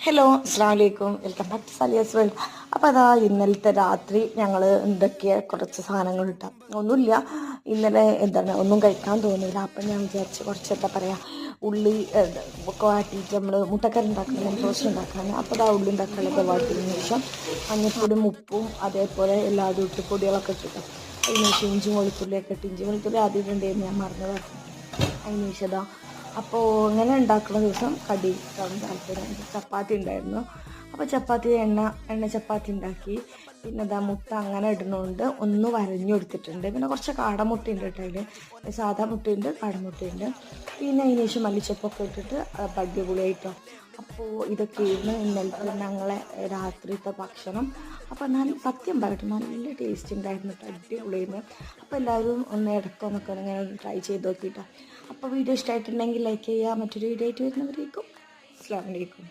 Hello അസ്സാം വലൈക്കും welcome back to സാലിയാസ് world. അപ്പോൾ അതാ ഇന്നലത്തെ രാത്രി ഞങ്ങൾ എന്തൊക്കെയാ കുറച്ച് സാധനങ്ങൾ ഇട്ടാം. ഒന്നുമില്ല, ഇന്നലെ എന്താണ് ഒന്നും കഴിക്കാൻ തോന്നിയില്ല. അപ്പം ഞാൻ വിചാരിച്ച് കുറച്ച് എന്താ പറയുക ഉള്ളി ഒക്കെ വാട്ടിയിട്ട് നമ്മൾ മുട്ടക്കറി ഉണ്ടാക്കണം, ടോസ്റ്റ് ഉണ്ടാക്കാൻ. അപ്പോൾ അതാ ഉള്ളി തക്കാളിയൊക്കെ വാട്ടിയതിന് ശേഷം മഞ്ഞൾപ്പൊടിയും ഉപ്പും അതേപോലെ എല്ലാതും ഇട്ട് പൊടികളൊക്കെ ഇട്ടിട്ട് അതിന് ശേഷം ഇഞ്ചി വെളുത്തുള്ളിയൊക്കെ ഇട്ട് ഇഞ്ചി വെളുത്തുള്ളി ആദ്യം ഇടേണ്ടതെന്ന് ഞാൻ മറന്നു പറഞ്ഞു. അതിന് ശേഷം ഇതാ അപ്പോൾ ഇങ്ങനെ ഉണ്ടാക്കുന്ന ദിവസം കടി താല്പര്യം ചപ്പാത്തി ഉണ്ടായിരുന്നു. അപ്പോൾ ചപ്പാത്തി എണ്ണ ചപ്പാത്തി ഉണ്ടാക്കി. പിന്നെ ഇതാ മുട്ട അങ്ങനെ ഇടുന്നതുകൊണ്ട് ഒന്ന് വരഞ്ഞു കൊടുത്തിട്ടുണ്ട്. പിന്നെ കുറച്ച് കാടമുട്ടയുണ്ട് കേട്ടോ, അതിൽ സാധാ മുട്ടയുണ്ട് കാടമുട്ടയുണ്ട്. പിന്നെ അതിന് ശേഷം മല്ലിച്ചപ്പൊക്കെ ഇട്ടിട്ട് അടിപൊളിയായിട്ടോ. അപ്പോൾ ഇതൊക്കെയായിരുന്നു ഇന്നലത്തെ ഞങ്ങളെ രാത്രിത്തെ ഭക്ഷണം. അപ്പോൾ നല്ല സത്യം പറയട്ടെ നല്ല ടേസ്റ്റ് ഉണ്ടായിരുന്നു കേട്ടോ, അടിപൊളിയായിരുന്നു. അപ്പോൾ എല്ലാവരും ഒന്ന് ഇടയ്ക്കൊന്നൊക്കെ ഇങ്ങനെ ട്രൈ ചെയ്ത് നോക്കിയിട്ടോ. അപ്പോൾ വീഡിയോ ഇഷ്ടമായിട്ടുണ്ടെങ്കിൽ ലൈക്ക് ചെയ്യുക. മറ്റൊരു വീഡിയോ ആയിട്ട് വരുന്നവരേക്കും അസ്സലാമു അലൈക്കും.